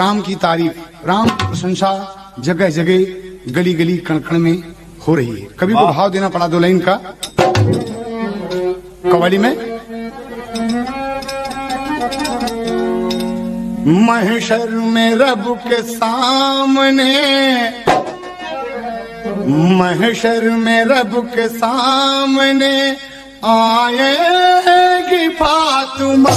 राम की तारीफ, राम की प्रशंसा जगह जगह गली गली कण कण में हो रही है। कवि को भाव देना पड़ा 2 लाइन का कव्वाली में। महशर में रब के सामने, महशर में रब के सामने आएगी फातिमा।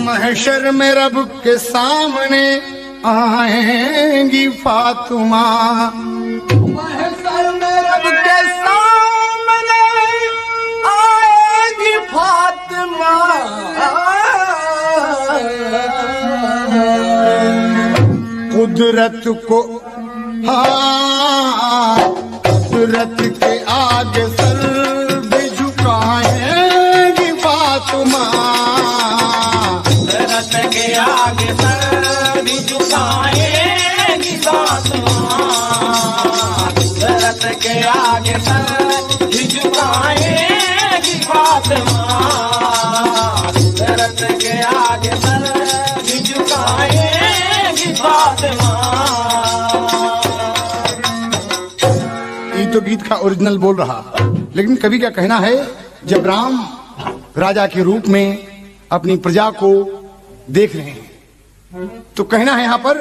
महशर में रब के सामने आएंगी फातिमा। महशर में रब के सामने आएगी फातिमा। कुदरत को, हाँ, कुदरत के आगे सर भी झुकाएंगी फातिमा। के आगे सर भी झुकाएगी फातिमा। कुदरत के आगे सर भी झुकाएगी फातिमा। कुदरत के आगे सर भी झुकाएगी फातिमा। ये तो गीत का ओरिजिनल बोल रहा, लेकिन कवि का कहना है जब राम राजा के रूप में अपनी प्रजा को देख रहे हैं तो कहना है यहां पर,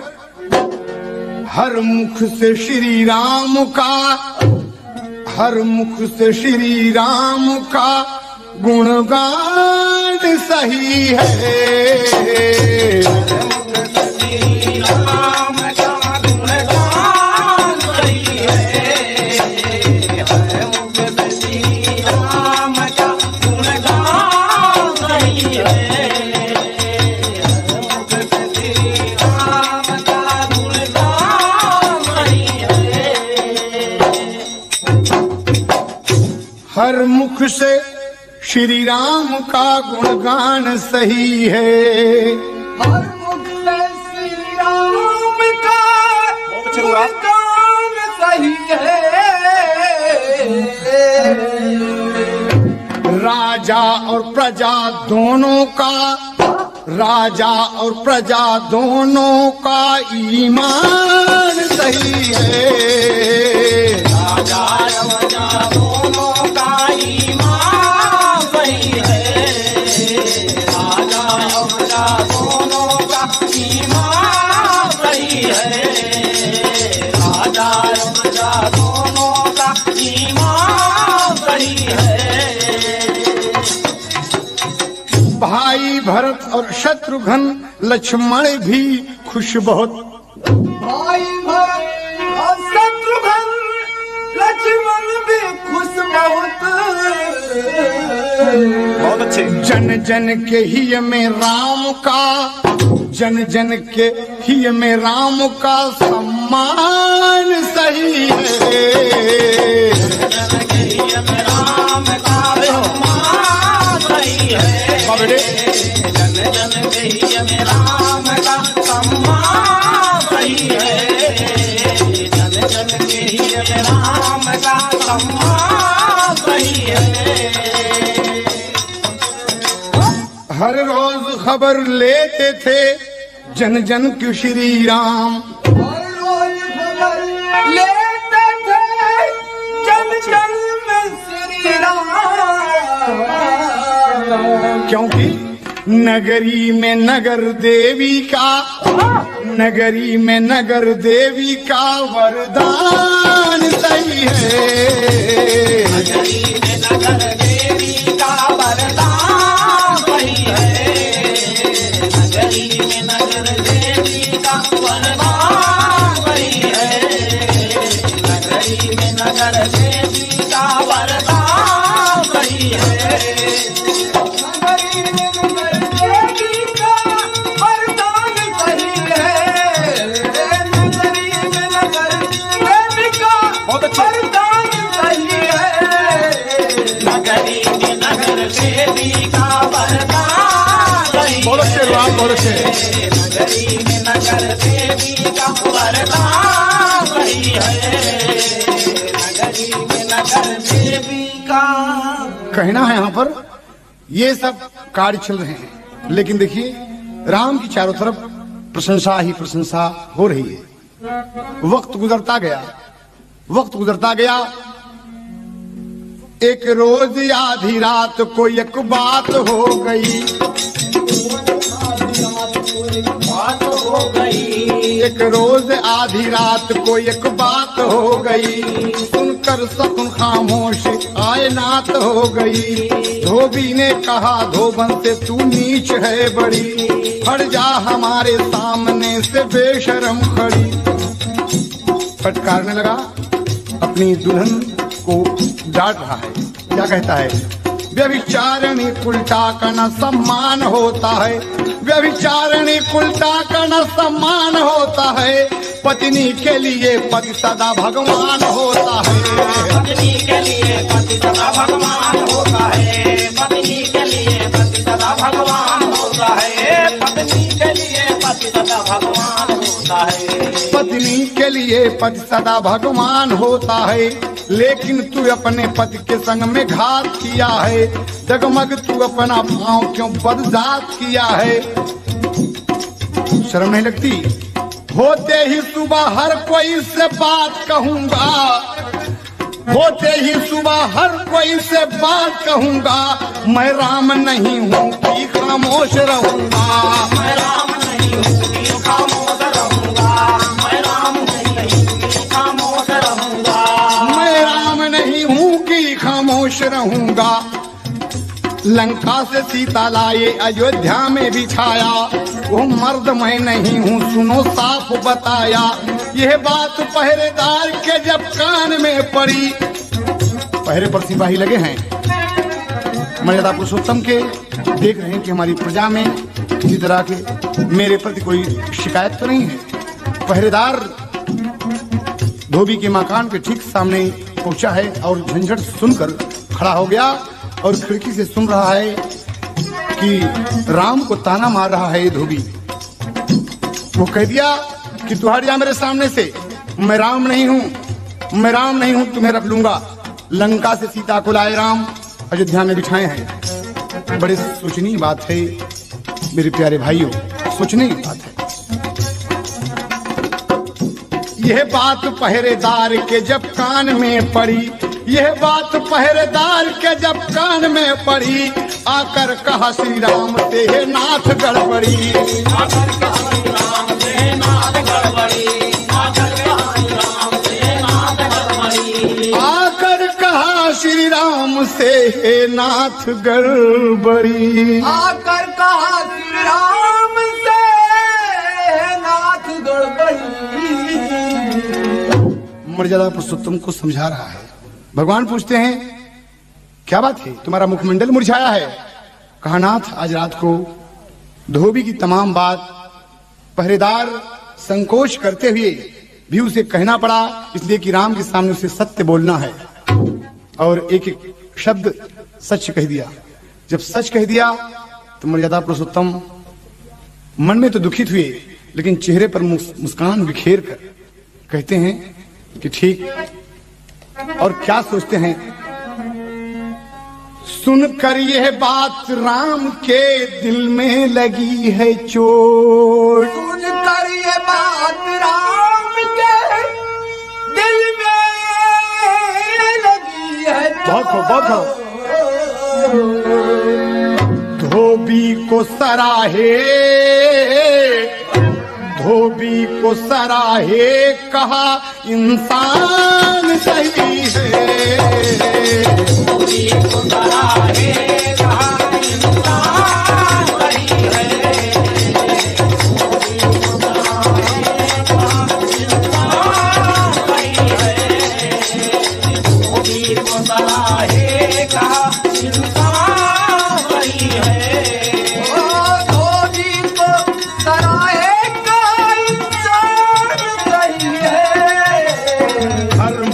हर मुख से श्री राम का, हर मुख से श्री राम का गुणगान सही है। हर मुख से श्री राम का गुणगान सही है। हर मुख से श्री राम का गुणगान सही है। राजा और प्रजा दोनों का, राजा और प्रजा दोनों का ईमान सही है। राजा और प्रजा दोनों का ईमान सही है। राजा और प्रजा दोनों का ईमान सही है। राजा और प्रजा दोनों का ईमान सही है। भाई भरत और शत्रुघ्न लक्ष्मण भी खुश बहुत। भाई भरत और शत्रुघ्न लक्ष्मण भी खुश बहुत अच्छे। जन जन के ही में राम का, जन जन के ही में राम का सम्मान सही है। जन के ही में राम का सम्मान सही है। जन जन के ही में राम का सम्मान सही है। जन जन के ही में राम का सम्मान सही है। हर रोज खबर लेते थे जन जन की श्री राम। हर रोज खबर लेते थे जन जन में श्री राम। क्योंकि नगरी में नगर देवी का, नगरी में नगर देवी का वरदान सही है। नगरी में नगर देवी का वरदान सही है। नगरी में नगर देवी का वरदान सही है। नगरी में नगर देवी का वरदान सही है। नगरी में नगर देवी का वरदान सही है। नगरी में नगर अच्छे रुआ बहुत अच्छे। नगरी में नगर देवी का वरदान सही है, नगरी में नगर देवी का। कहना है यहाँ पर ये सब कार्य चल रहे हैं, लेकिन देखिए राम की चारों तरफ प्रशंसा ही प्रशंसा हो रही है। वक्त गुजरता गया, वक्त गुजरता गया। एक रोज आधी रात को एक बात हो गई, बात हो गई, एक रोज आधी रात को एक बात हो गई। सुनकर सकुन खामोश आए नात हो गई। धोबी ने कहा धोबन से तू नीच है बड़ी, हट जा हमारे सामने से बेशरम खड़ी। फटकारने लगा, अपनी दुल्हन को डांट रहा है। क्या कहता है? व्यभिचारिणी कुलटा का न सम्मान होता है, व्यभिचारिणी कुलटा का न सम्मान होता है। पत्नी के लिए पति सदा भगवान होता है, पत्नी के लिए पति सदा भगवान होता है, पत्नी के लिए पति सदा भगवान होता है, पत्नी के लिए पति सदा भगवान होता है, पत्नी के लिए पति सदा भगवान होता है। लेकिन तू अपने पति के संग में घात किया है, जगमग तू अपना पांव क्यों बदजात किया है। शर्म नहीं लगती? होते ही सुबह हर कोई से बात कहूंगा, होते ही सुबह हर कोई से बात कहूंगा। मैं राम नहीं हूँ कि खामोश रहूंगा, मैं राम नहीं हूँ कि खामोश रहूंगा, मैं राम नहीं हूँ कि खामोश रहूंगा, मैं राम नहीं हूँ कि खामोश रहूंगा। लंका से सीता लाए अयोध्या में बिछाया, वो मर्द मैं नहीं हूँ सुनो साफ बताया। यह बात पहरेदार के जब कान में पड़ी, पहरे पर सिपाही लगे हैं, मर्यादा पुरुषोत्तम के, देख रहे हैं कि हमारी प्रजा में किसी तरह के मेरे प्रति कोई शिकायत तो नहीं है। पहरेदार धोबी के मकान के ठीक सामने पहुंचा है और झंझट सुनकर खड़ा हो गया और खिड़की से सुन रहा है कि राम को ताना मार रहा है ये धोबी। वो कह दिया कि तू हट जा मेरे सामने से, मैं राम नहीं हूँ, मैं राम नहीं हूँ, तुम्हें रख लूंगा। लंका से सीता को लाए राम, अयोध्या में बिठाए हैं। बड़े सोचनीय बात है मेरे प्यारे भाइयों, सोचने की बात है। यह बात पहरेदार के जब कान में पड़ी, यह बात पहरेदार के जब कान में पड़ी, आकर कहा श्री राम से हे नाथ गड़बड़ी, आकर कहा श्री राम से नाथ गड़बड़ी, आकर कहा श्री राम से नाथ गड़बड़ी, आकर कहा श्री राम से हे नाथ गड़बड़ी, आकर कहा श्री राम से नाथ गड़बड़ी। मर्यादा पुरुषोत्तम को समझा रहा है। भगवान पूछते हैं क्या बात है, तुम्हारा मुखमंडल मुरझाया है? कहा नाथ आज रात को धोबी की तमाम बात पहरेदार संकोच करते हुए भी उसे कहना पड़ा, इसलिए कि राम के सामने उसे सत्य बोलना है। और एक एक शब्द सच कह दिया। जब सच कह दिया तो मर्यादा पुरुषोत्तम मन में तो दुखित हुए, लेकिन चेहरे पर मुस्कान बिखेर कर कहते हैं कि ठीक। और क्या सोचते हैं? सुनकर यह बात राम के दिल में लगी है चोट, सुनकर ये बात राम के दिल में लगी है चोट। बहुत हो। धोबी को सराहे, धोबी को सराहे, कहा इंसान सही है, धोबी को सराहे, कहा इंसान सही है, धोबी को सराहे, कहा इंसान सही है, धोबी को सराहे, कहा इंसान सही है, धोबी को सराहे,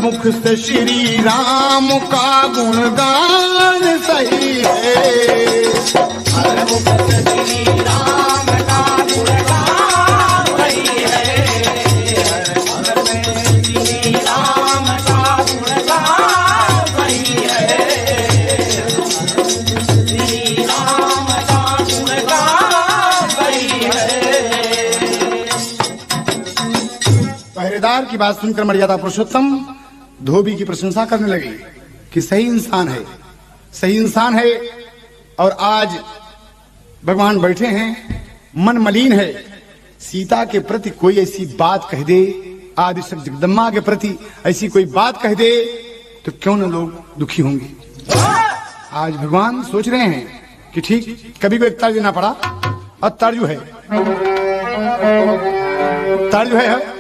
मुख से श्री राम का गुणगान सही है, हर मुख से श्री राम सूबेदार की बात सुनकर मर्यादा पुरुषोत्तम धोबी की प्रशंसा करने लगे कि सही इंसान है, सही इंसान है। और आज भगवान बैठे हैं, मन मलिन है, सीता के प्रति कोई ऐसी बात कह दे, आदि शक्ति जगदम्बा के प्रति ऐसी कोई बात कह दे तो क्यों न लोग दुखी होंगे। आज भगवान सोच रहे हैं कि ठीक कभी को एक तर्ज देना पड़ा। और तर्ज है, तर्ज है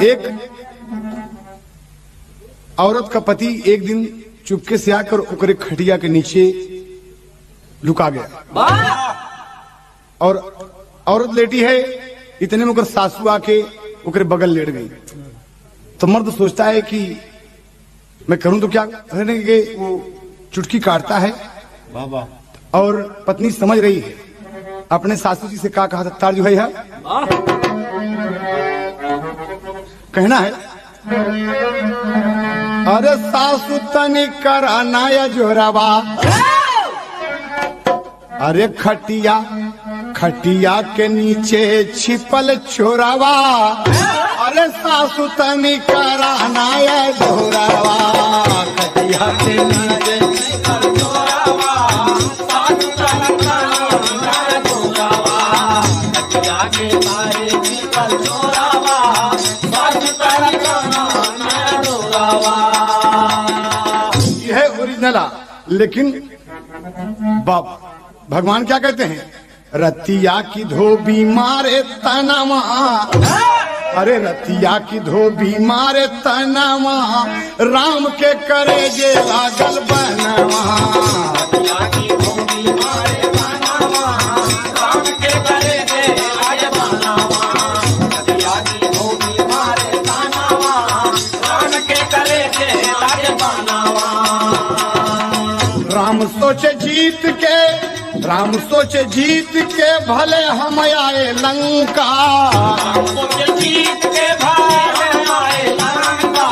एक औरत का पति एक दिन चुपके से आकर ओकरे खटिया के नीचे लुका गया और औरत लेटी है, इतने में ओकर सासू आके ओकरे बगल लेट गई। तो मर्द सोचता है कि मैं करूं तो क्या, कहने के वो चुटकी काटता है और पत्नी समझ रही है। अपने सासू जी से क्या कहा था, तार जो है कहना है, अरे सासू तनी कराना या जोरावा, अरे खटिया खटिया के नीचे छिपल छोरावा, अरे सासू तनी कराना या जोरावा, खटिया के नीचे छिपल छोरावा, सासू तनी कराना या जोरावा, खटिया के नीचे छिपल छोरावा, सासू तनी कराना या जोरावा। यह ओरिजिनल, लेकिन बाप भगवान क्या कहते हैं, रतिया की धोबी मारे तनवा, अरे रतिया की धोबी मारे तनवा, राम के करे जे लागल बनवा, रतिया की धोबी मारे तनवा, राम के करे जे लागल बनवा, रतिया की धोबी मारे तनवा, राम के करे जे लागल बनवा। राम सोचे जीत के, राम सोचे जीत के भले हम आए लंका, राम सोचे जीत के भले हम आए लंका,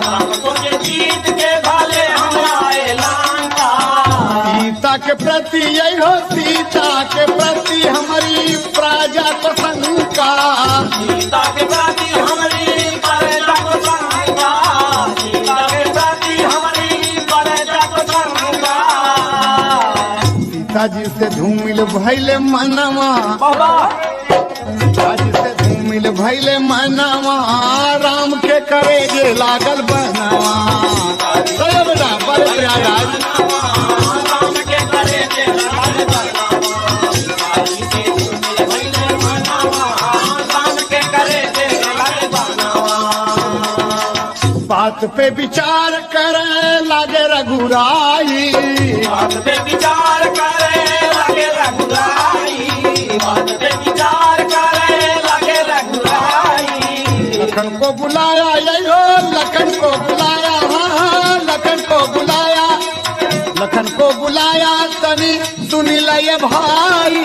राम सोचे जीत के भले हम आए लंका। सीता के प्रति यही हो, सीता के प्रति हमारी प्रजा को शंका, सीता के प्रति हमारी प्रजा को शंका, सीता के प्रति हमारी प्रजा को शंका। सीताजी से धूमिल भैले मनवा, सीताजी से धूमिल भैले मनवा, राम के करे जे लागल बनवा, बेटा बड़े प्रयागराज, राम के करे जे लागल बनवा, सीताजी से धूमिल भैले मनवा, राम के करे जे लागल बनवा। बात पे विचार करे लागे रघुराई, बात पे विचार करे लागे रघुराई, बात पे विचार करे लागे रघुराई। लखन को बुलाया, यो लखन को बुलाया, हाँ लखन को बुलाया, लखन को बुलाया, तनी सुनी लय भाई,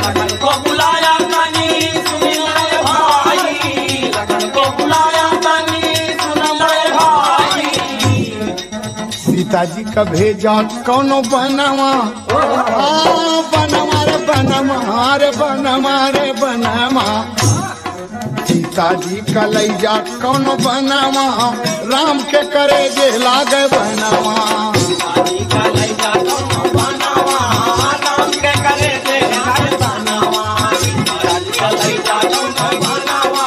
लखन को बुलाया, तनी सुनी लय भाई, लखन को बुलाया, तनी सुनी लय भाई। सीताजी का भेजा कौनो बनवा, बनवा रे बनवा रे बनवा रे बनवा, सीताजी का लैजा कौनो बनवा, राम के करे जे लागे बनवा, सीताजी का लैजा कौनो बनवा, राम के करे जे लागे बनवा, सीताजी का लैजा कौनो बनवा,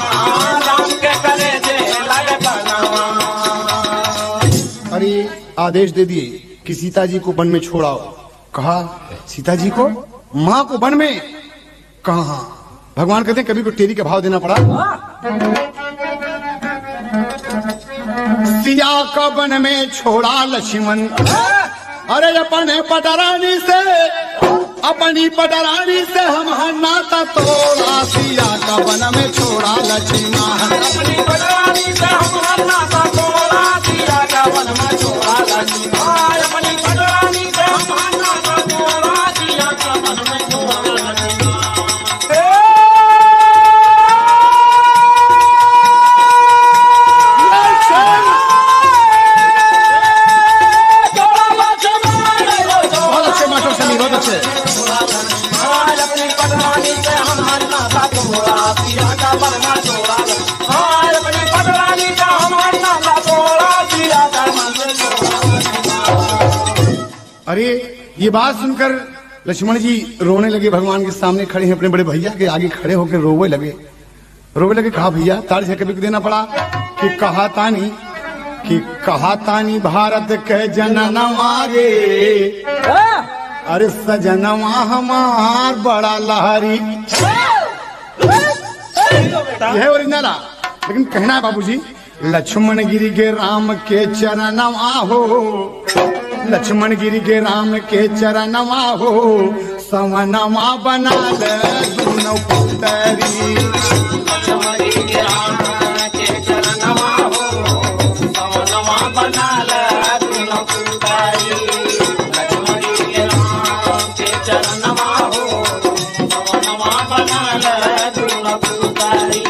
राम के करे जे लागे बनवा। अरे आदेश दे दिए कि सीताजी को वन में छोड़ाओ। कहा सीताजी को, माँ को वन में, कहा भगवान कहते हैं कभी को टेरी का भाव देना पड़ा। सिया का वन में छोड़ा लक्ष्मण, अरे अपने पटरानी से, अपनी पटरानी से हम नाता तोड़ा, सिया का वन में छोड़ा लक्ष्मण, अपनी पटरानी से हम नाता तोड़ा, सिया का वन में छोड़ा लक्ष्मण, अपनी पटरानी से हम नाता तोड़ा, सिया का वन में छोड़ा लक्ष्मण। अपनी पटरानी से हम नाता तोड़ा, सिया का वन में छोड़ा ये बात सुनकर लक्ष्मण जी रोने लगे। भगवान के सामने खड़े हैं, अपने बड़े भैया के आगे खड़े होकर रोवे लगे। कहा भैया ताड़ से कभी देना पड़ा कि कहा तानी भारत के जननवा रे, अरे सजनवा हमार बड़ा लहरी। यह ओरिजिनल, लेकिन कहना है बाबूजी लक्ष्मण गिरी के राम के चरणवा हो, लक्ष्मण गिरी के राम के चरणवा हो, सवनवा बना ले दोनों पुतरी। लक्ष्मण गिरी के राम के चरणवा हो, सवनवा बना ले दोनों पुतरी। लक्ष्मण गिरी के राम के चरणवा हो, सवनवा बना ले दोनों पुतरी।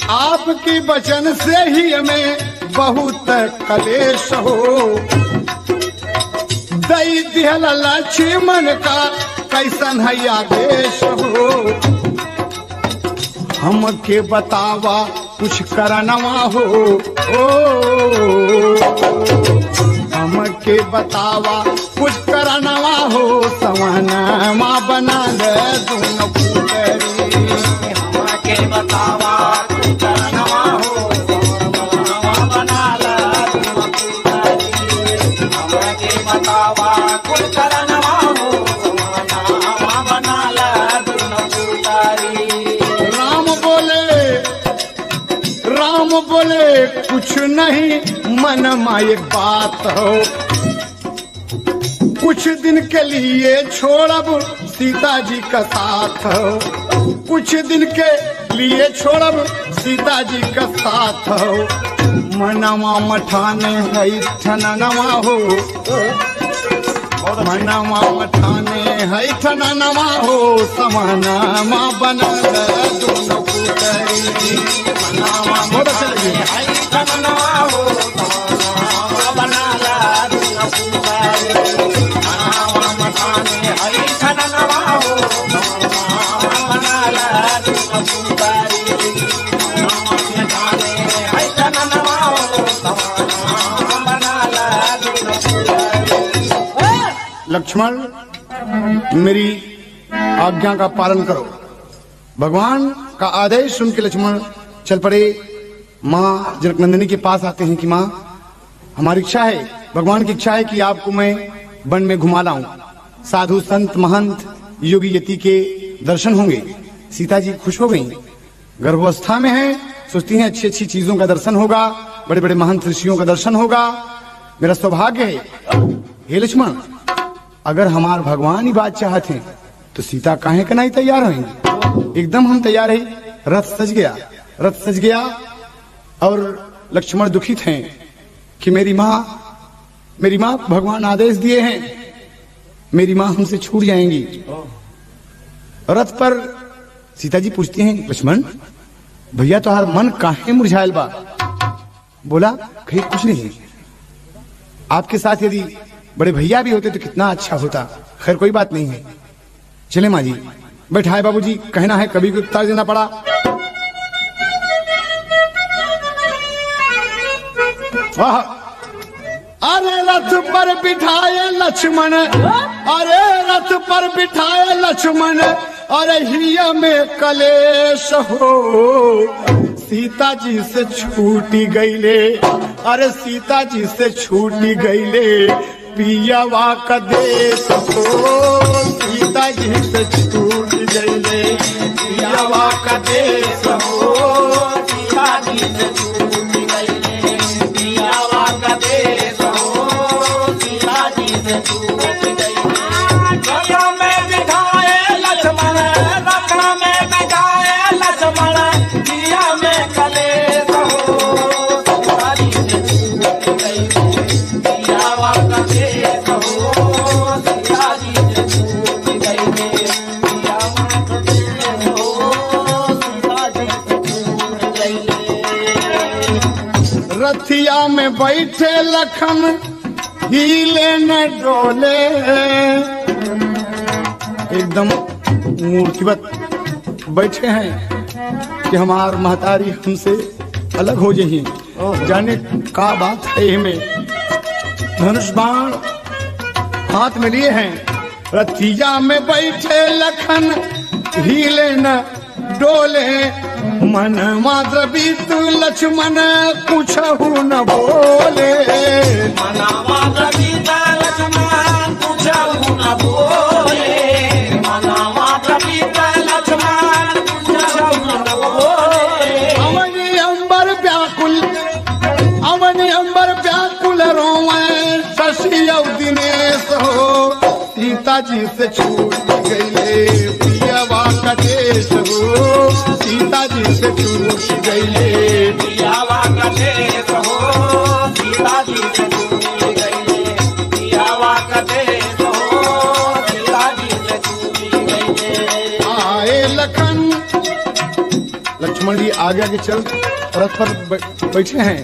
आपकी वचन से ही हमें बहुत कलेश हो, दई दिहल लक्ष्मण का कैसन है आदेश हो। हमके बतावा कुछ करनवा हो, हमके बतावा कुछ करनवा हो, सवनवा बना ले दोनों पुतरी। हमके बतावा कुछ करनवा हो, सवनवा बना ले दोनों पुतरी। हमके बतावा कुछ करनवा हो, सवनवा बना ले दोनों पुतरी। राम बोले कुछ नहीं मन में एक बात हो, कुछ दिन के लिए छोड़ब सीता जी का साथ हो, कुछ दिन के लिए छोड़ब सीता जी का साथ हो। मनवा मठाने है ठननवा हो, मनवा मठाने है ठननवा हो, सवनवा बना ले दोनों पुतरी। बहुत अच्छा लगे। लक्ष्मण मेरी आज्ञा का पालन करो। भगवान का आदेश सुन के लक्ष्मण चल पड़े। माँ जनकनंदिनी के पास आते हैं कि माँ हमारी इच्छा है, भगवान की इच्छा है कि आपको मैं वन में घुमा लाऊं, साधु संत महंत योगी यति के दर्शन होंगे। सीता जी खुश हो गई, गर्भावस्था में है, सोचती हैं अच्छी अच्छी चीजों का दर्शन होगा, बड़े बड़े महंत ऋषियों का दर्शन होगा, मेरा सौभाग्य है। हे लक्ष्मण अगर हमार भगवान ही बात चाहते हैं तो सीता काहे के नहीं तैयार होंगे? एकदम हम तैयार है। रथ सज गया और लक्ष्मण दुखित हैं कि मेरी माँ भगवान आदेश दिए हैं, मेरी माँ हमसे छूट जाएंगी। रथ पर सीता जी पूछती हैं लक्ष्मण भैया तो हर मन काहे मुरझायल बा? बोला कहीं कुछ नहीं, आपके साथ यदि बड़े भैया भी होते तो कितना अच्छा होता। खैर कोई बात नहीं है, चले माँ जी बैठाए। बाबूजी कहना है कभी को उतार देना पड़ा। अरे रथ पर बिठाए लक्ष्मण, अरे रथ पर बिठाए लक्ष्मण, अरे हिया में कलेश हो, सीता जी से छूटी गईले, अरे सीता जी से छूटी गईले, पियावा का देश हो, सीता जी से छूट गईले, पियावा का देश हो, सीता जी से छूट गईले, पियावा का देश हो, सीता जी से छूट गईले। गया में बिठाए लक्ष्मण, रखना में बिठाए लक्ष्मण, दिया में कलेश हो, सीता जी से छूट गईले, पियावा का देश हो, सीता जी से छूट गईले, पियावा का देश हो, सीता जी से छूट गईले। रथिया में बैठे लखन हिले न डोले, एकदम मूर्तिवत बैठे हैं कि हमार महतारी हमसे अलग हो जाइए। जाने का बात है हमें। धनुष बाण हाथ में लिए हैं। रथिया में बैठे लखन हिले न डोले, मन मात्र बीत लक्ष्मण कुछ न बोले। मन मात्र बीत लक्ष्मण कुछ न बोले, मन मात्र बीत लक्ष्मण कुछ न बोले। अवनि अंबर व्याकुल, अवनि अंबर व्याकुल रोवे, शशि और दिनेश हो, सीता जी से छूट गई पियावा का देश हो, सीता जी से छूट गई पियावा का देश हो, सीता जी से छूट गई, पियावा का देश हो, सीता जी से छूट गई। आए लखन, लक्ष्मण जी आगे आगे चल रथ पर बैठे हैं,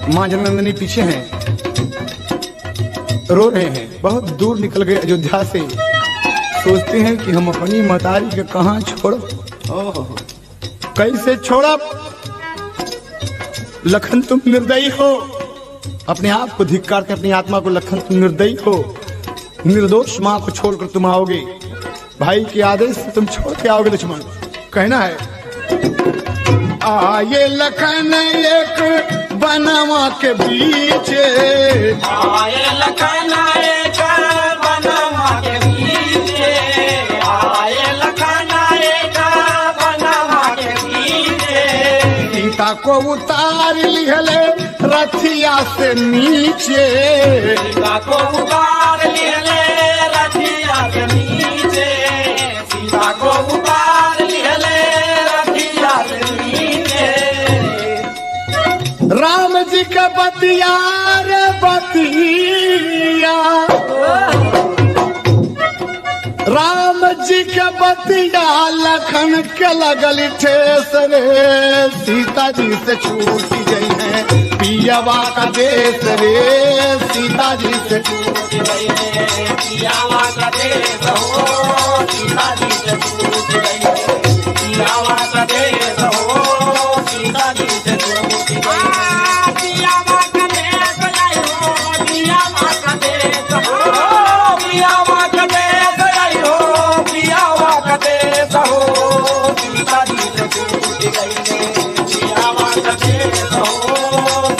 मां जननंदिनी पीछे हैं, रो रहे हैं। बहुत दूर निकल गए अयोध्या से, सोचते हैं कि हम अपनी महतारी के कहां छोड़, कैसे छोड़ा। लखन तुम निर्दयी हो, अपने आप को धिक्कार के अपनी आत्मा को, लखन तुम निर्दयी हो, निर्दोष मां को छोड़कर तुम आओगे, भाई के आदेश से तुम छोड़ के आओगे। लक्ष्मण कहना है, आये लखन एक बनवा के बीच, आए लखन एक बनवा के बीच, आए लखन एक बनवा के बीच। सीता को उतार लिहले रथिया से नीचे, सीता को उतार लिहले रथिया से नीचे, सीता को उतार लिहले रथिया से नीचे। राम जी का बतिया रे बतिया, राम जी का बतिया लखन के लगल ठेस रे, सीता जी से छूट गई है पियावा का देश रे, सीता जी से छूट गई है पियावा का देश हो, सीता जी से छूट गई है पियावा का देश हो, सीता जी से छूट गई है। पियावा का देश लाई हो, पियावा का देश हो, पियावा का देश लाई हो, पियावा का देश हो, सीता जी से छूट गई है पियावा का देश हो,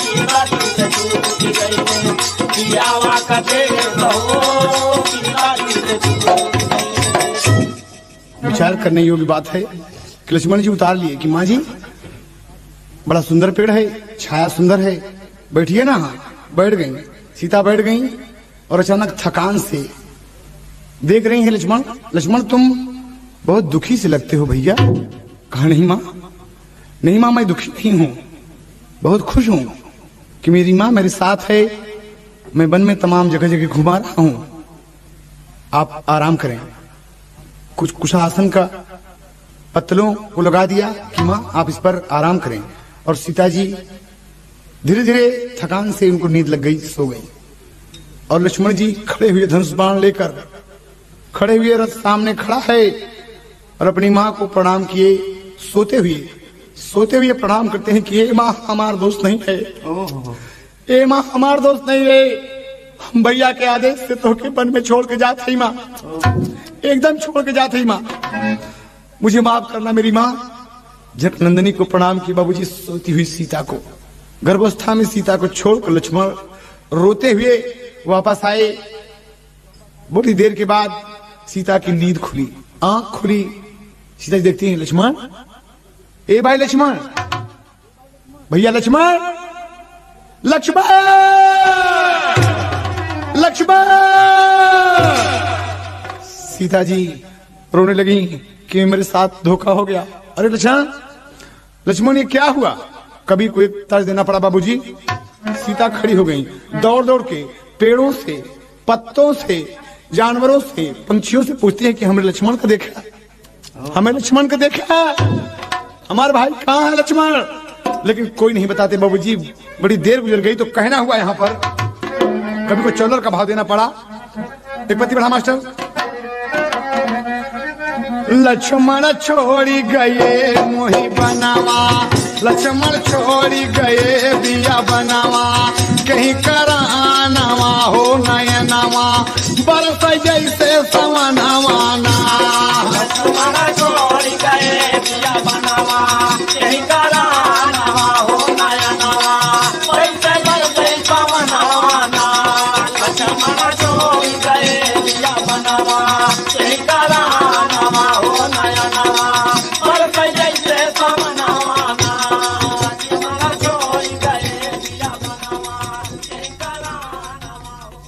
सीता जी से छूट गई है पियावा का देश हो, सीता जी से छूट गई है। विचार करने योग्य बात है कि लक्ष्मण जी उतार लिए कि माँ जी बड़ा सुंदर पेड़ है, छाया सुंदर है, बैठिए ना। बैठ गई, सीता बैठ गई और अचानक थकान से देख रही है लक्ष्मण। लक्ष्मण तुम बहुत दुखी से लगते हो भैया। कहा नहीं माँ, नहीं माँ मैं दुखी नहीं हूँ, बहुत खुश हूँ कि मेरी माँ मेरे साथ है, मैं वन में तमाम जगह जगह घुमा रहा हूँ, आप आराम करें। कुछ आसन का पत्तलों को लगा दिया कि माँ आप इस पर आराम करें, और सीता जी धीरे धीरे थकान से उनको नींद लग गई, सो गई। और लक्ष्मण जी खड़े हुए धनुष बाण लेकर खड़े हुए रथ सामने खड़ा है और अपनी माँ को प्रणाम किए, सोते हुए प्रणाम करते हैं कि ये माँ हमारा दोस्त नहीं है, ये माँ हमारा दोस्त नहीं है, हम भैया के आदेश से तो के वन में छोड़ के जाते ही माँ, एकदम छोड़ के जाते ही माँ, मुझे माफ करना मेरी माँ। जननंदिनी को प्रणाम किया, बाबूजी सोती हुई सीता को, गर्भावस्था में सीता को छोड़कर लक्ष्मण रोते हुए वापस आए। बड़ी देर के बाद सीता की नींद खुली, आंख खुली, सीता जी देखती है लक्ष्मण, ए भाई लक्ष्मण, भैया लक्ष्मण, लक्ष्मण, लक्ष्मण। सीता जी रोने लगी कि मेरे साथ धोखा हो गया। अरे लक्ष्मण ये क्या हुआ? कभी कोई तर्ज देना पड़ा बाबूजी। सीता खड़ी हो गई, दौड़ दौड़ के पेड़ों से, पत्तों से, जानवरों से, पंछियों से पूछती है कि हमने लक्ष्मण को देखा, हमें लक्ष्मण को देखा, हमारा भाई कहाँ है लक्ष्मण? लेकिन कोई नहीं बताते बाबूजी। बड़ी देर गुजर गई तो कहना हुआ यहाँ पर, कभी को चौलर का भाव देना पड़ा। एक पति बढ़ा मास्टर, लक्ष्मण छोड़ी गए मोही बनावा, लक्ष्मण छोड़ी गए बिया बनावा, कहीं करानवा हो नयनवा बरस जैसे सवनवा ना। लक्ष्मण छोड़ गए दिया बनवा यही करानवा हो नयनवा वैसे बरसे सवनवा ना। लक्ष्मण छोड़ गए दिया बनवा यही करानवा हो नयनवा बरसे जैसे सवनवा ना। लक्ष्मण छोड़ गए दिया बनवा यही करानवा हो।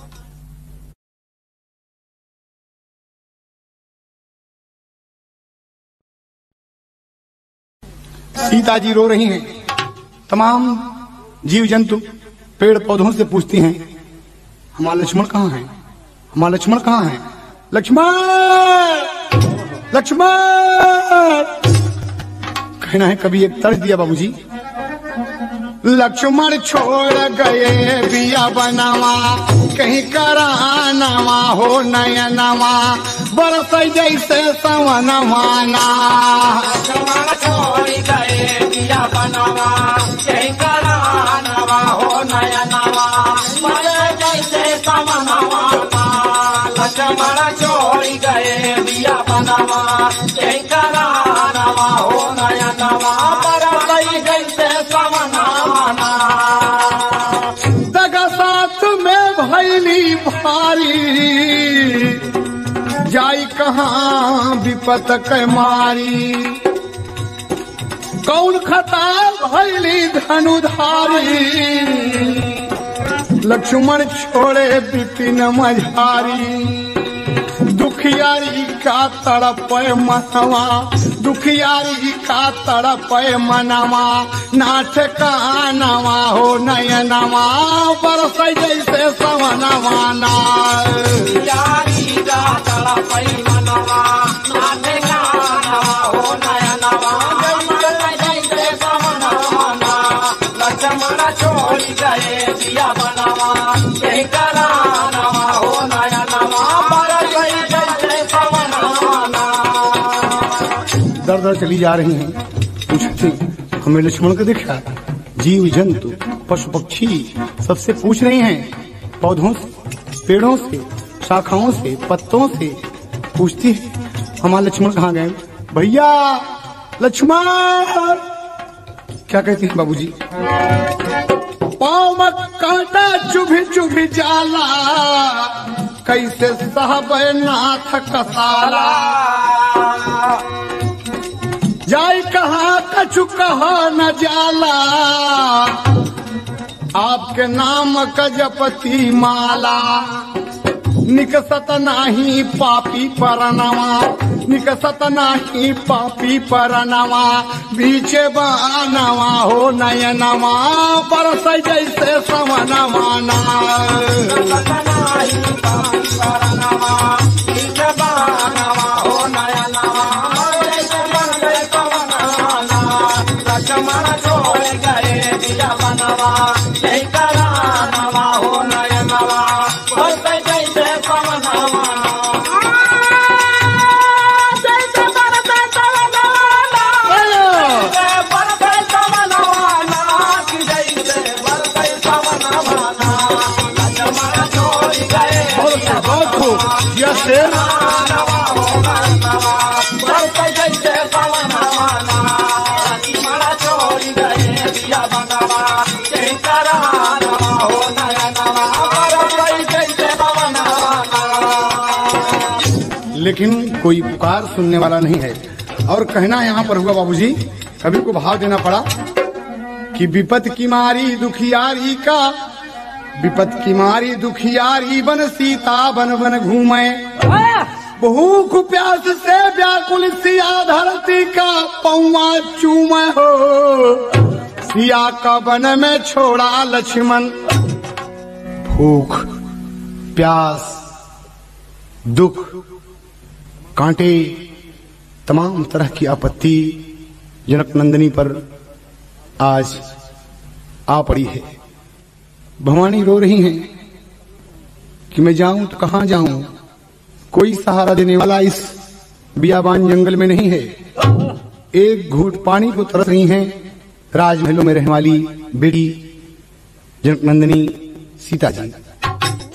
सीता जी रो रही हैं। तमाम जीव जंतु पेड़ पौधों से पूछती हैं हमारा लक्ष्मण कहाँ है, हमारा लक्ष्मण कहाँ है। लक्ष्मण लक्ष्मण कहना है। कभी एक तर्ज दिया बाबूजी, लक्ष्मण छोड़ गए बिया बनवा कहीं करानवा हो नयनवा बरस जैसे सवनवा ना। लक्ष्मण छोड़ गए दिया बनवा यही करानवा हो नयनवा बरस जैसे सवनवा ना। लक्ष्मण छोड़ गए दिया बनवा यही करानवा हो नयनवा बरस जैसे सवनवा ना। दगा साथ में भैली भारी जाई कहाँ विपत के मारी। कौन खता भैली धनुधारी लक्ष्मण छोड़े विपिन मझारी। दुखियारी का तड़प मनवा दुखियारी का तड़प मनवा नाथ कानवा हो नयनवा बरस जैसे सवनवा ना। यारी का तड़प मनवा नाथ कानवा हो नयनवा बरस जैसे सवनवा ना। लक्ष्मण छोड़ गए दिया बनवा यही करानवा हो नयनवा बरस जैसे सवनवा ना। दर दर चली जा रही हैं। पूछती हमें लक्ष्मण को देखा। जीव जंतु पशु पक्षी सबसे पूछ रही हैं। पौधों से पेड़ों से शाखाओं से पत्तों से पूछती है हमारा लक्ष्मण कहाँ गए। भैया लक्ष्मण क्या कहती हैं बाबूजी। पाँव में कांटा चुभी चुभी जाला कैसे साहब नाथ कसाला। जाय कहाँ कछु कहा न जाला आपके नाम का जपती माला। निकसत नाही पापी परनवा निकसत नाही पापी परनवा बीचे बनवा हो नयनवा बरस जैसे सवनवा ना। लक्ष्मण छोड़ गए दिया बनवा यही करानवा हो नयनवा बरस जैसे सवनवा ना। जैसे बरस सवनवा ना बरस सवनवा ना कि जैसे बरस सवनवा ना। लक्ष्मण छोड़ गए बहुत खूब यह शेर करानवा हो नयनवा बरस जैसे सवनवा ना। लक्ष्मण छोड़ गए दिया बनवा यही करानवा हो नयनवा बरस जैसे सवनवा ना। लेकिन कोई पुकार सुनने वाला नहीं है। और कहना यहाँ पर हुआ बाबूजी कभी को भाव देना पड़ा कि विपत की मारी दुखियारी का विपत की मारी दुखियारी बन सीता बन बन घूमे। भूख प्यास से व्याकुल सिया धरती का पौआ चूमे हो। सिया का वन में छोड़ा लक्ष्मण भूख प्यास दुख कांटे तमाम तरह की आपत्ति जनक नंदिनी पर आज आ पड़ी है। भवानी रो रही हैं कि मैं जाऊं तो कहां जाऊं। कोई सहारा देने वाला इस बियाबान जंगल में नहीं है। एक घूंट पानी को तरस रही हैं। राजमहलों में रहने वाली बेटी जनक नंदिनी सीता जी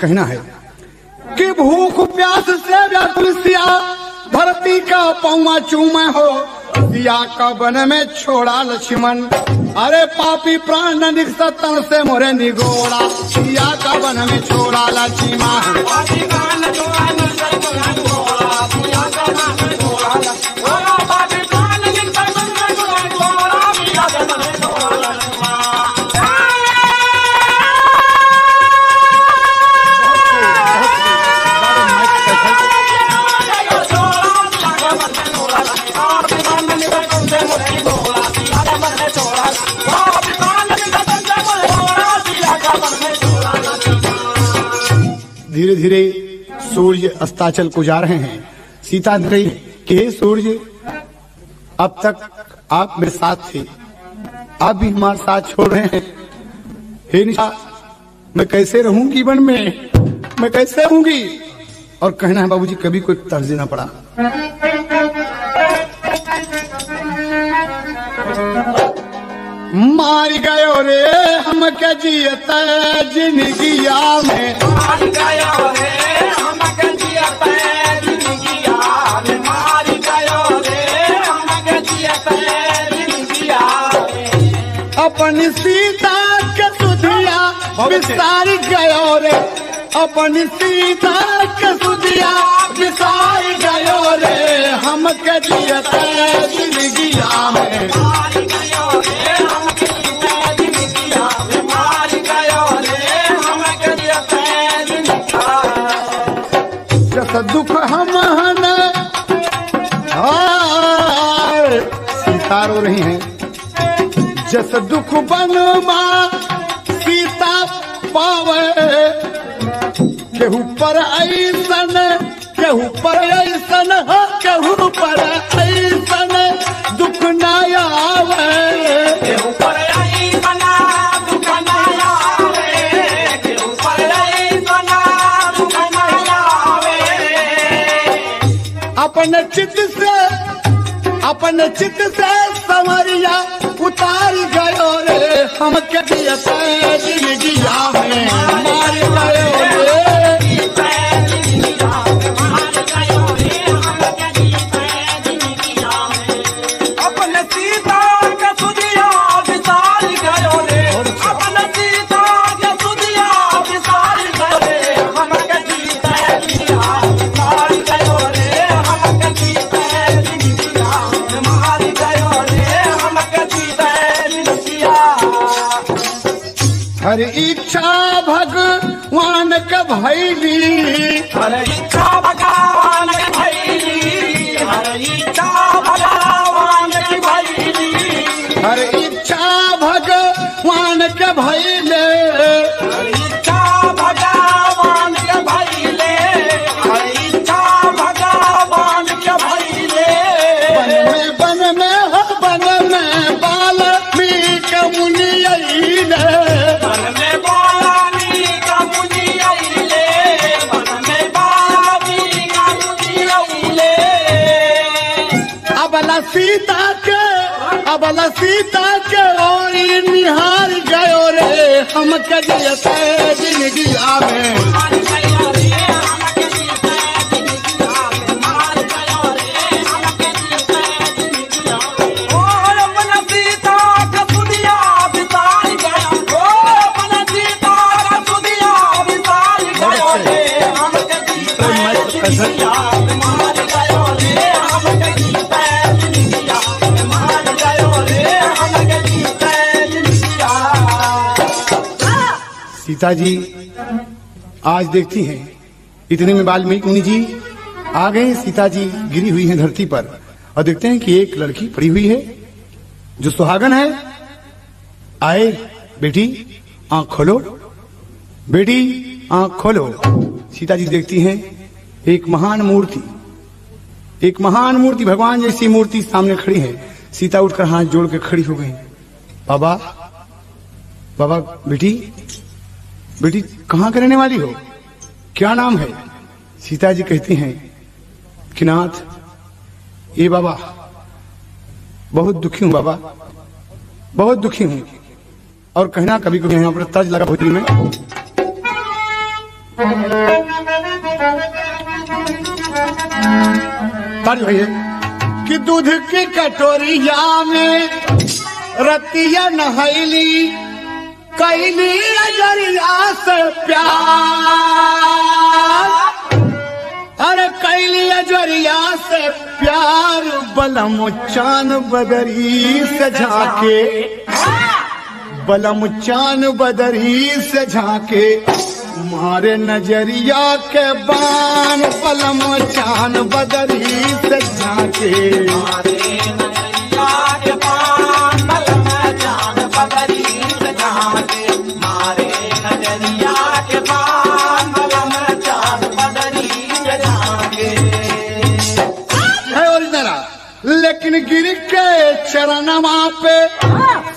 कहना है कि भूख प्यास से व्याकुल सिया धरती का पौवा चूमा हो सिया का वन में छोड़ा लक्ष्मण अरे पापी प्राण निकटन से मोरे निगोड़ा सिया का वन में छोड़ा लक्ष्मण धीरे धीरे सूर्य अस्ताचल को जा रहे हैं। सीता कही कि हे सूर्य अब तक आप मेरे साथ थे, आप भी हमारे साथ छोड़ रहे हैं। हे निशा मैं कैसे रहूंगी वन में, मैं कैसे रहूंगी। और कहना है बाबूजी कभी कोई तर्ज देना पड़ा। मार गयो रे हम के जियत जिंदगिया में, मार गयो रे हम के जियत जिंदगिया में, मार गयो रे हम के जियत जिंदगिया में। अपनी सीता के सुधिया विसार गयो रे, अपनी सीता के सुधिया विसार गयो रे हम के जियत जिंदगिया में। दुख हम सीता रो रही हैं। जस दुख बन मां सीता पावे केहू पर ऐसन, केहू पर ऐसन, केहू पर ऐसन दुख न आवे, केहू पर ऐसन दुख न आवे, केहू पर ऐसन दुख न आवे। अपने चित्त से संवरिया उतार गयो रे हम के जियत जिंदगिया में, मार गयो रे अपने सीता के सुधिया विसार गयो रे, अपने सीता के सुधिया विसार गयो रे हम के जियत जिंदगिया मार गयो रे हम के जियत जिंदगिया मार गयो रे हम के जियत जिंदगिया। हर इच्छा भगवान के भैली, हर इच्छा भगवान के भैली, हर इच्छा भगवान के भैली, हर इच्छा भगवान के भैले, हर इच्छा भगवान के भैले, हर इच्छा भगवान के भैले। बन में वाल्मीकि मुनि अइले, बन में वाल्मीकि मुनि अइले, बन में वाल्मीकि मुनि अइले। अबला सीता के ओरी निहार गयो रे हम के जियत जिंदगिया में, मार गयो रे हम के जियत जिंदगिया में, मार गयो रे हम के जियत जिंदगिया में। ओ अपना सीता के सुधिया विसार गयो, ओ अपना सीता के सुधिया विसार गयो रे हम के जियत जिंदगिया में, मार गयो रे हम के जियत जिंदगिया में, मार गयो रे हम के जियत जिंदगिया। सीता जी आज देखती हैं इतने में वाल्मीकि मुनि जी आ गए। सीता जी गिरी हुई हैं धरती पर और देखते हैं कि एक लड़की पड़ी हुई है जो सुहागन है। आए बेटी आंख खोलो, बेटी आंख खोलो। सीता जी देखती हैं एक महान मूर्ति, एक महान मूर्ति भगवान जैसी मूर्ति सामने खड़ी है। सीता उठकर हाथ जोड़ के खड़ी हो गई। बाबा बाबा बेटी बेटी कहाँ के रहने वाली हो, क्या नाम है। सीता जी कहती हैं कि नाथ ये बाबा बहुत दुखी हूं, बाबा बहुत दुखी हूं। और कहना कभी कभी यहाँ पर तर्ज लगा भोजपुरी में तारी भैया कि दूध की कटोरिया में रतिया नहैली कैली अजरिया से प्यार, अरे कैली अजरिया से प्यार बलम चान बदरी से झाके, बलम चान बदरी से झाके मारे नजरिया के बान, बलम चान बदरी से झाके मारे नजरिया के बान, बलम चान बदरी से झाके, मारे नजरिया के बान, बलम चान बदरी से झाके। है ओरिजिनल, लेकिन गिर के चरणवा पे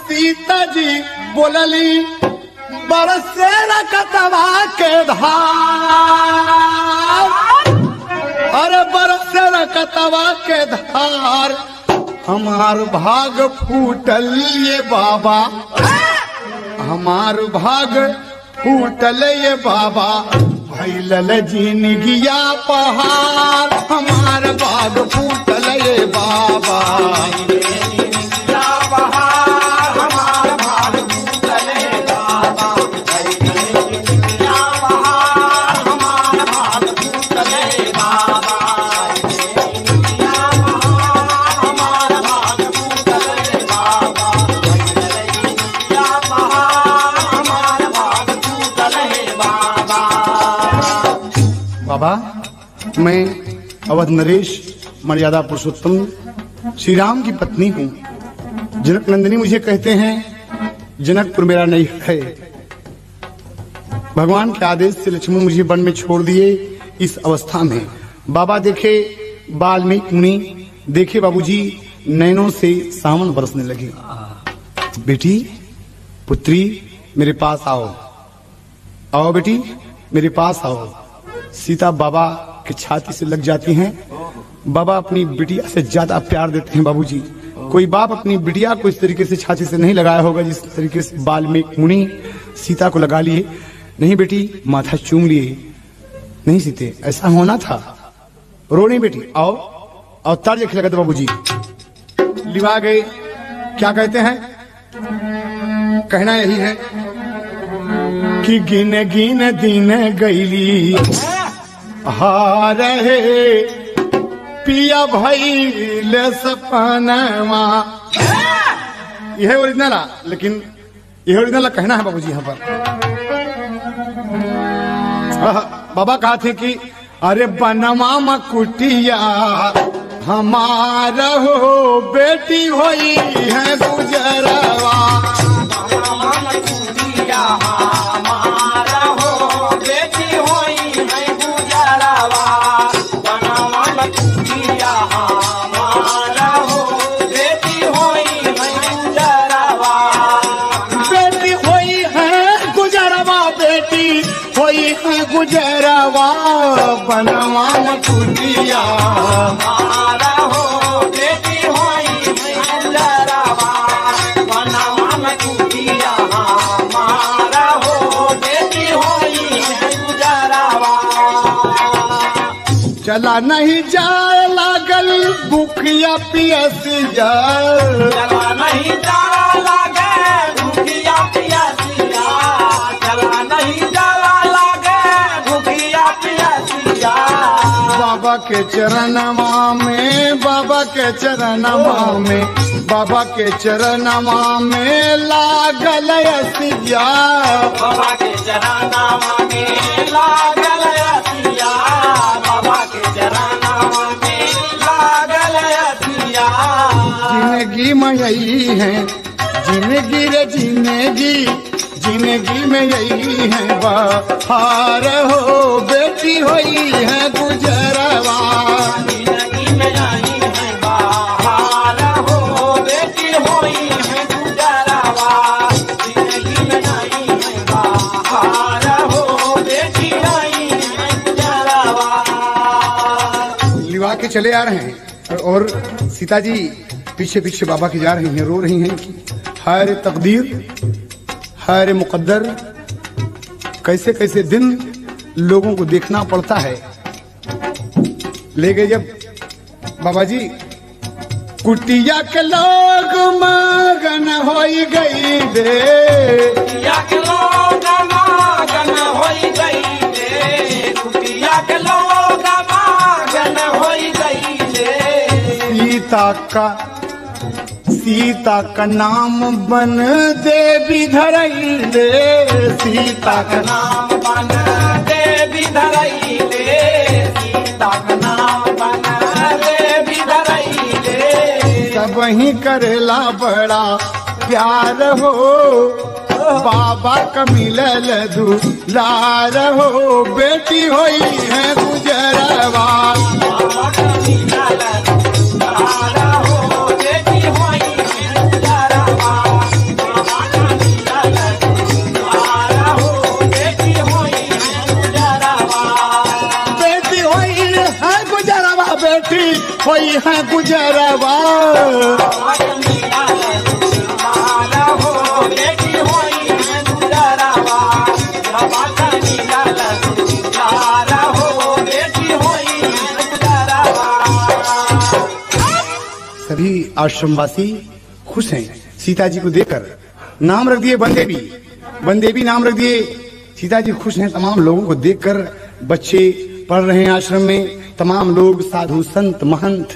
सीता जी बोलली बरसे रकतवा के धार, अरे बरसे रकतवा के धार हमार भाग फूटल ये बाबा, हमार भाग फूटल ये बाबा भैलल जिंदगिया पहाड़, हमार भाग फूटल ये बाबा बाबा। मैं अवध नरेश मर्यादा पुरुषोत्तम श्री राम की पत्नी हूँ। जनक नंदिनी मुझे कहते हैं, जनकपुर मेरा नहीं है। भगवान के आदेश से लक्ष्मण मुझे वन में छोड़ दिए। इस अवस्था में बाबा देखे वाल्मीकि मुनि, देखे बाबूजी नैनों से सावन बरसने लगे। बेटी पुत्री मेरे पास आओ, आओ बेटी मेरे पास आओ। सीता बाबा की छाती से लग जाती हैं। बाबा अपनी बिटिया से ज्यादा प्यार देते हैं बाबूजी। कोई बाप अपनी बिटिया को इस तरीके से छाती से नहीं लगाया होगा जिस तरीके से वाल्मीकि मुनि सीता को लगा लिए। नहीं बेटी, माथा चूम लिए। नहीं सीते, ऐसा होना था। रो नहीं बेटी, आओ और तर्ज खिला करते बाबूजी। लिवा गए, क्या कहते हैं, कहना यही है कि गिन गिन दिन गईली हारे पिया भइल सपनवा। यह ओरिजिनल है, लेकिन यह ओरिजिनल कहना है बाबूजी यहाँ पर। बाबा कहा थे कि अरे बनवा मकुटिया हमारा हो बेटी होई है गुजरवा। गुजरवा बनवा मकुटिया हमारा हो बेटी होई गुजरवा, बनवा मकुटिया हमारा हो बेटी होई गुजरवा। चला नहीं जाए लागल भूखिया पियसिया, चला नहीं जाए लागल भूखिया पियसिया, चला नहीं बाबा के चरणवा में, बाबा के चरणवा में, बाबा के चरणवा में लागल रसिया, बाबा के चरणवा में लागल रसिया, बाबा के चरणवा में लागल रसिया। जिंदगी में यही है, जिंदगी रे जिंदगी, जिंदगी में यही है बहार हो बेटी होई है गुजरवा। जिंदगी में यही है बहार हो बेटी होई है गुजरवा, जिंदगी में यही है बहार हो बेटी होई है गुजरवा। लिवा के चले आ रहे हैं और सीता जी पीछे पीछे बाबा की जा रही हैं, रो रही हैं कि हाय रे तकदीर, हाय रे मुकद्दर, कैसे कैसे दिन लोगों को देखना पड़ता है। लेकिन जब बाबा जी कुटिया के लोग मगन हो गई दे, कुटिया के लोग मगन हो गई दे, कुटिया के लोग मगन हो गई दे। सीता का नाम बन देवी धरई दे, सीता का नाम बन देवी धरई दे, सीता का नाम बन देवी धरई दे। सब ही करेला बड़ा प्यार हो, बाबा का मिलल दुलार हो, बेटी होई है गुजरवा, बाबा का मिलल दुलार हो, बेटी होई है गुजरवा, बाबा का मिलल दुलार हो, बेटी होई है गुजरवा, बेटी होई है गुजरवा, बेटी होई है गुजरवा। बाबा का मिलल दुलार हो, बेटी होई है गुजरवा, बाबा का मिलल दुलार हो, बेटी होई है गुजरवा। सभी आश्रमवासी खुश हैं सीता जी को देखकर। नाम रख दिए बनदेवी, बनदेवी नाम रख दिए। सीता जी खुश हैं तमाम लोगों को देखकर। बच्चे पढ़ रहे हैं आश्रम में, तमाम लोग साधु संत महंत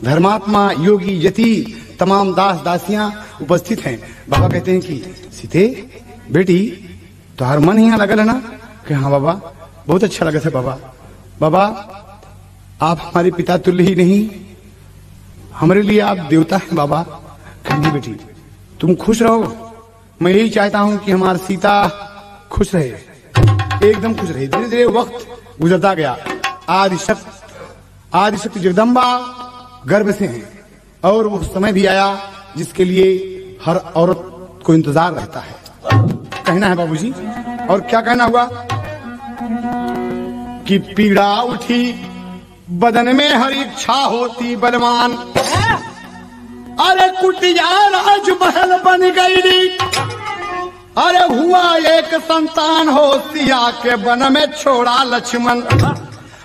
धर्मात्मा योगी यति तमाम दास दासियां उपस्थित हैं। बाबा कहते हैं कि सीते बेटी तुम्हारा मन यहाँ लगल है ना? कि हाँ बाबा बहुत अच्छा लगा था बाबा। बाबा आप हमारे पिता तुल्य ही नहीं, हमारे लिए आप देवता हैं बाबा। कहनी बेटी तुम खुश रहो, मैं यही चाहता हूं कि हमारी सीता खुश रहे, एकदम खुश रहे। धीरे धीरे वक्त गुजरता गया। आदिशक्ति जगदम्बा गर्भ से हैं और वो समय भी आया जिसके लिए हर औरत को इंतजार रहता है। कहना है बाबूजी, और क्या कहना हुआ कि पीड़ा उठी बदन में हर इच्छा होती बलवान, अरे कुटिया राजमहल बन गई, अरे हुआ एक संतान हो सिया के वन में छोड़ा लक्ष्मण,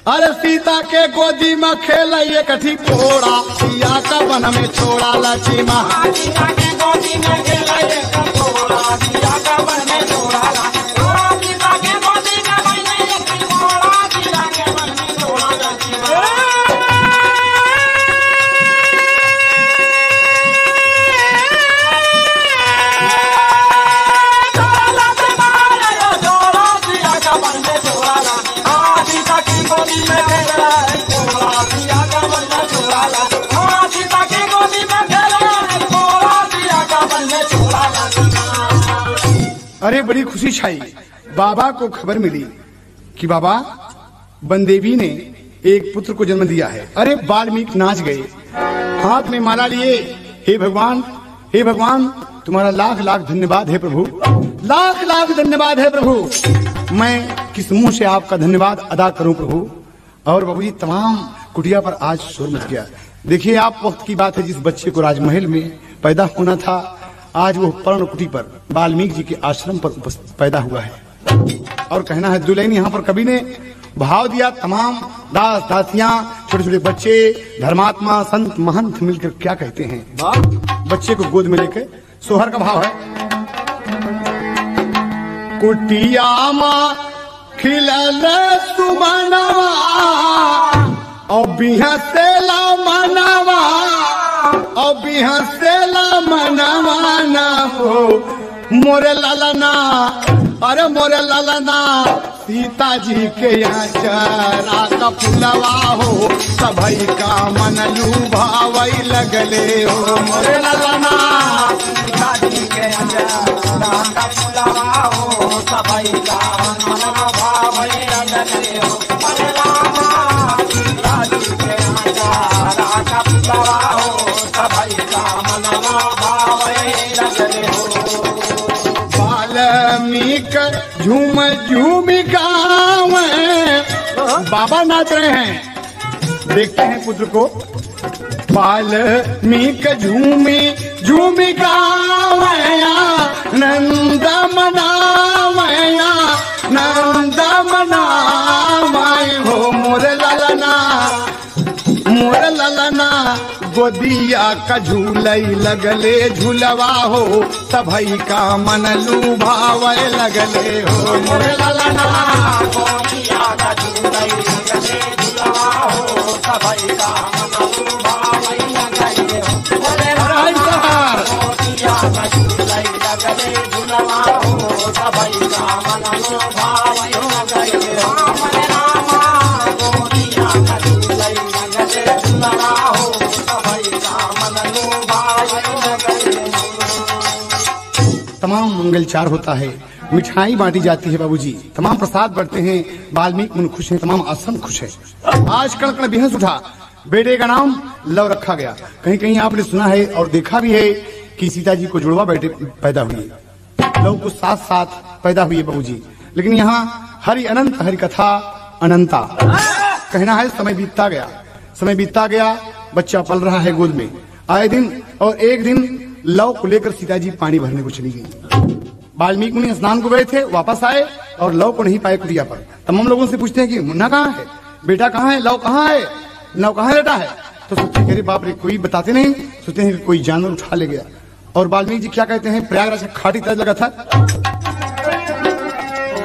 अरे सीता के गोदी में खेल एक ठिकोरा, सिया का वन में छोड़ा लक्ष्मण, सीता के गोदी में खेला एक ठिकोरा, सिया का वन में छोड़ा लक्ष्मण, सीता के गोदी में खेला एक ठिकोरा, सिया के वन में छोड़ा लक्ष्मण। अरे बड़ी खुशी छाई। बाबा को खबर मिली कि बाबा बनदेवी ने एक पुत्र को जन्म दिया है। अरे वाल्मीकि नाच गए, हाथ में माला लिए। हे भगवान, हे भगवान, तुम्हारा लाख लाख धन्यवाद है प्रभु, लाख लाख धन्यवाद है प्रभु। मैं किस मुंह से आपका धन्यवाद अदा करूं प्रभु। और बाबूजी तमाम कुटिया पर आज शोर मच गया। देखिए आप वक्त की बात है, जिस बच्चे को राजमहल में पैदा होना था आज वो पर्ण कुटी पर वाल्मीकि जी के आश्रम पर पैदा हुआ है। और कहना है दुल्हन यहाँ पर कवि ने भाव दिया। तमाम दास दासियां छोटे छोटे बच्चे धर्मात्मा संत महंत मिलकर क्या कहते हैं, बच्चे को गोद में लेकर सोहर का भाव है। कुटिया माँ खिलल सुमनवा और बिहसेला मनवा, और बिहसेला मनवा ना हो मोरे ललना, अरे मोरे ललना सीता जी के यहाँ चरा का फुलवा हो, सभई का मन लुभावई लगले हो मोरे ललना, सीता जी के चरा का फुलवा हो, सभई का मन लुभावई लगले हो मोरे ललना, सीता जी के चरा का फुलवा हो, सभई का मन लुभावई लगले हो। वाल्मीकि झूम झूम गावे, बाबा नाच रहे हैं, देखते हैं पुत्र को। वाल्मीकि झूमी झूमी गावया, नंद मनावया, नंदा मना माए हो मोरे ललना गोदिया का झूलई लगले झूलवा हो तभई का मन लुभावे लगले हो मोरे ललना गोदिया का झूलई लगले झूलवा हो तभई का मन लुभावे लगले हो मोरे ललना गोदिया का झूलई लगले झूलवा हो तभई का मन लुभावे लगले हो मोरे रामा गोदिया का झूलई लगले झूलवा हो तमाम मंगलचार होता है, मिठाई बांटी जाती है बाबूजी, तमाम प्रसाद बढ़ते हैं, वाल्मीकि मुनि खुश हैं, तमाम आश्रम खुश है। आज कण बेहस उठा, बेटे का नाम लव रखा गया। कहीं कहीं आपने सुना है और देखा भी है कि सीता जी को जुड़वा बेटे पैदा हुए, लव को साथ साथ पैदा हुई बाबूजी। लेकिन यहाँ हरि अनंत हरि कथा अनंता कहना है। समय बीतता गया, बच्चा पल रहा है गोद में आए दिन, और एक दिन लव को लेकर सीता जी पानी भरने को चली गई। वाल्मीकि मुनि स्नान को गए थे, वापस आए और लव को नहीं पाए कुटिया पर। तमाम लोगों से पूछते हैं कि मुन्ना कहाँ है, बेटा कहाँ है, लव कहाँ है, लव कहाँ लेटा है। तो सोचते अरे बाप रे, कोई बताते नहीं, सोचते हैं कि कोई जानवर उठा ले गया। और वाल्मीकि जी क्या कहते हैं, प्रयागराज से खाटी तज लगा था,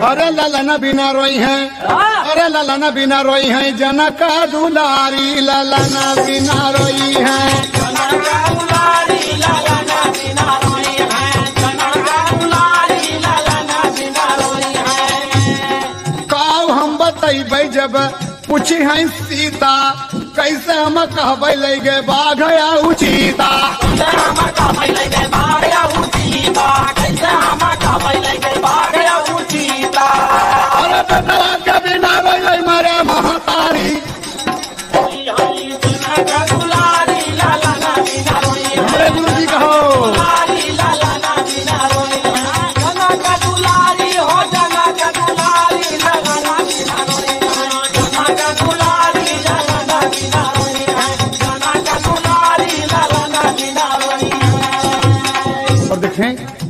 अरे ललना बिना रोई है, अरे ललना बिना रोई है, जनक दुलारी ललना बिना रोई है, जब पूछी है सीता कैसे हम कहबे लगे बाघ या उचीता, अरे बेटा के बिना मारे महतारी, हमारे गुरु जी कहो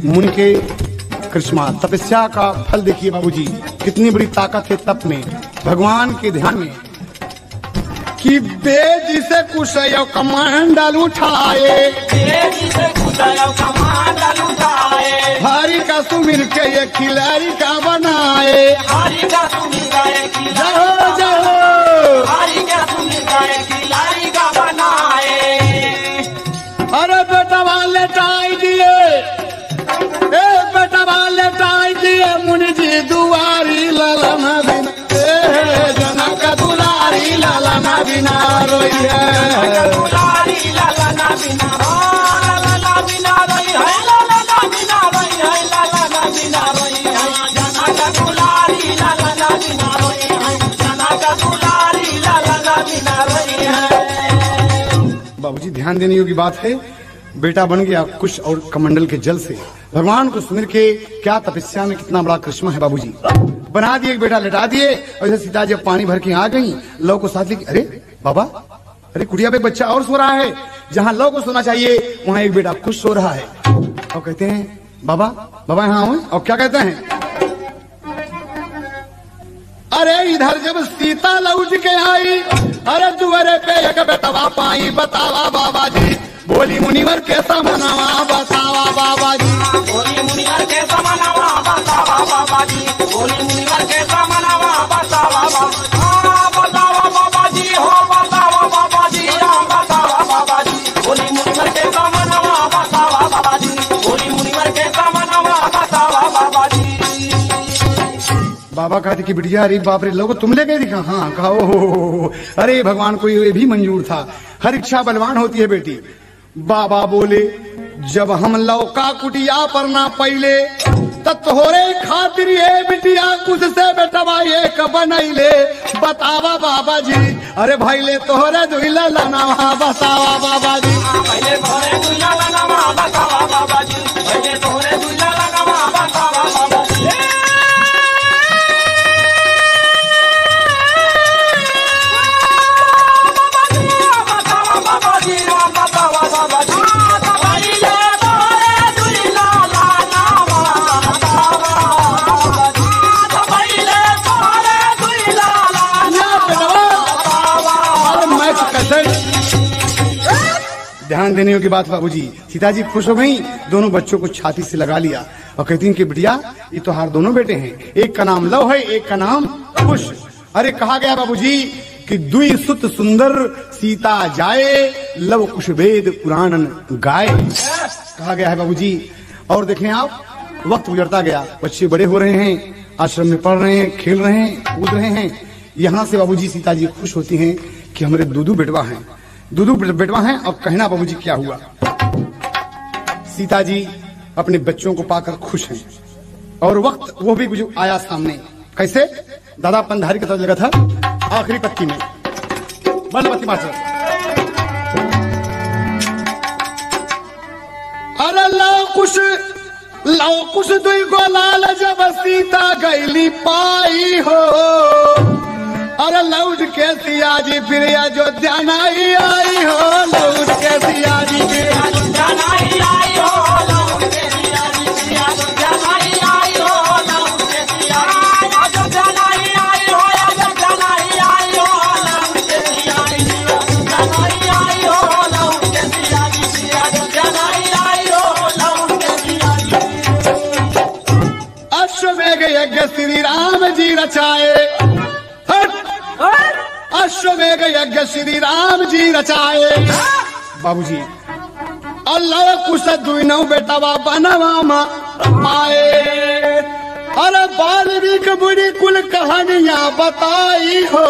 मुनि के करिश्मा तपस्या का फल देखिए बाबूजी, कितनी बड़ी ताकत है तप में, भगवान के ध्यान में। कि वेद से कुशय कमंडल उठाए, हरि का सुमिर के ये खिलाड़ी का बनाए, जहो जहो अरे बेटा वाले टाई दिए, मुनि जी दुआरी ललना बिना, जनक दुलारी ललना बिना रोई है, बाबूजी ध्यान देने योग्य बात है। बेटा बन गया कुश और कमंडल के जल से, भगवान को सुमिर के क्या तपस्या में कितना बड़ा करिश्मा है बाबूजी। बना दिए, एक बेटा लेटा दिए, और जब सीता जब पानी भर के आ गई, लव को साथ लेके, अरे बाबा, अरे कुटिया पे बच्चा और सो रहा है, जहाँ लव को सोना चाहिए वहाँ एक बेटा खुश सो रहा है। और कहते हैं बाबा बाबा यहाँ आओ, और क्या कहते हैं, अरे इधर जब सीता लौट के आई, अरे दुआरे पे एक बेटवा पाई, बतावा बाबा जी, बोली मुनिवर कैसा मनावा बतावा बाबा जी, बोली मुनिवर कैसा मनावा बतावा बाबा जी, बोली मुनिवर कैसा मनावा बतावा बाबा जी, हो बतावा बाबा जी, बतावा बाबा जी, बोली मुनिवर कैसा मनावा बतावा बाबा जी, बोली मुनिवर कैसा मनावा बतावा बाबा जी। बाबा कहते कि बिटिया, अरे बाप रे, लोग तुम ले गए दिखा, हाँ कहो, अरे भगवान को ये भी मंजूर था, हर इच्छा बलवान होती है बेटी। बाबा बोले जब हम लौका कुटिया पर ना पहले, तोहरे खातिर ये बिटिया कुछ से बेटवा एक बनैले, बतावा बाबा जी, अरे भाई ले तोहरे दुइला लनावा बतावा बाबा जी, पहले तोहरे दुइला लनावा बतावा बाबा जी, पहले तोहरे दुइला लनावा बतावा बाबा जी। ध्यान देने की बात बाबूजी। सीता जी खुश हो गई, दोनों बच्चों को छाती से लगा लिया और कहती हैं कि बिटिया ये तो हार दोनों बेटे हैं, एक का नाम लव है, एक का नाम कुश। अरे कहा गया बाबूजी कि दुई सुत सुंदर सीता जाए, लव कुश वेद पुराणन गाए, कहा गया है बाबूजी। और देखें आप, वक्त गुजरता गया, बच्चे बड़े हो रहे हैं, आश्रम में पढ़ रहे हैं, खेल रहे हैं, कूद रहे हैं। यहाँ से बाबूजी सीता जी खुश होती हैं कि हमारे दूधू बेटवा हैं, दूधू बेटवा हैं। और कहना बाबूजी क्या हुआ, सीता जी अपने बच्चों को पाकर खुश हैं और वक्त वो भी कुछ आया सामने। कैसे? दादा पंधारी का लगा था आखिरी पत्ती में, बल पत्ती मास्टर। अरे लाओ कुछ दुई गोलाल जब सीता गईली पाई हो, अरे लौट के सिया जी फिर अयोध्या नहीं आई हो, लौट के सिया जी फिर अयोध्या नहीं आई हो, लौट के सिया जी फिर अयोध्या नहीं आई हो, लौट के सिया अयोध्या नहीं आई हो, अयोध्या नहीं आई हो, लौट के सिया जी अयोध्या नहीं आई हो, लौट के सिया जी फिर अयोध्या नहीं आई हो, लौट के सिया जी। अश्वमेघ यज्ञ श्री राम जी रचाए, अश्वमेघ यज्ञ श्री राम जी रचाए बाबूजी। अल्लाह कुछ दुइनौ बेटवा बनवा आए, अरे बाल्मीकि बुरी कुल कहानियां बताई हो,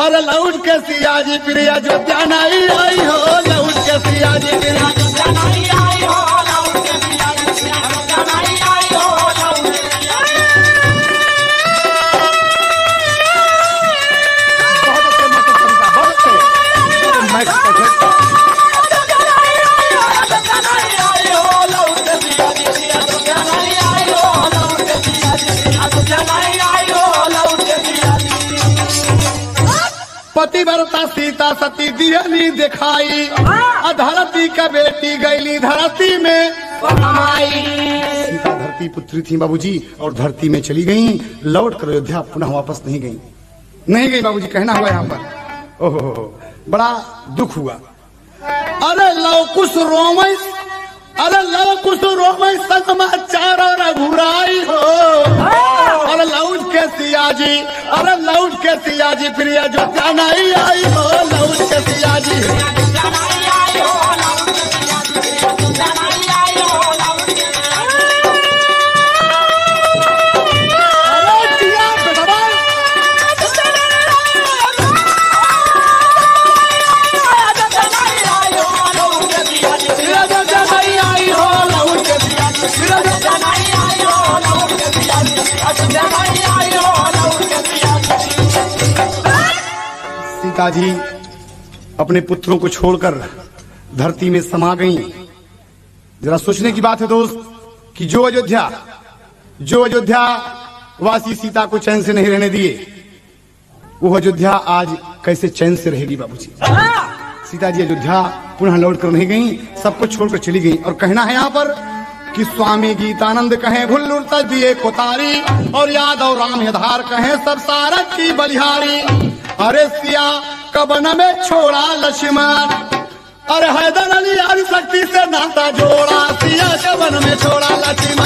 अरे लौट के सिया जी फिर अयोध्या नहीं आई हो, लौट के सिया जी फिर अयोध्या नहीं आई हो, लौट के सिया जी फिर अयोध्या नहीं आई हो, लौट के सिया पतिव्रता सीता सती दिहली दिखाई, धरती का बेटी गईली धरती में समाई। सीता धरती पुत्री थी बाबूजी और धरती में चली गई, लौट कर अयोध्या पुनः वापस नहीं गई बाबूजी। कहना हुआ यहाँ पर, ओहो बड़ा दुख हुआ। अरे लव कुश रोमई, अरे लव कुश रोमई समाचार रघुराई हो, अरे लौट के सिया जी, अरे लौट के सिया जी फिर अयोध्या नहीं आई हो, लौट के सिया जी अयोध्या नहीं आई हो, लौट के सिया जी फिर अयोध्या नहीं आई हो, लौट के सीता जी अपने पुत्रों को छोड़कर धरती में समा गईं। जरा सोचने की बात है दोस्त कि जो अयोध्या वासी सीता को चैन से नहीं रहने दिए, वो अयोध्या आज कैसे चैन से रहेगी बाबूजी। सीता जी अयोध्या पुनः लौट कर नहीं गईं, सबको छोड़कर चली गईं। और कहना है यहाँ पर कि स्वामी गीतानंद कहें भुल्लुर तज दिए कोतारी, और यादव राम यधार कहें सब सारथ की बलिहारी। अरे सिया कबन में छोड़ा लक्ष्मण, अरे हैदर अली शक्ति से नाता जोड़ा, सिया कबन में छोड़ा लक्ष्मण।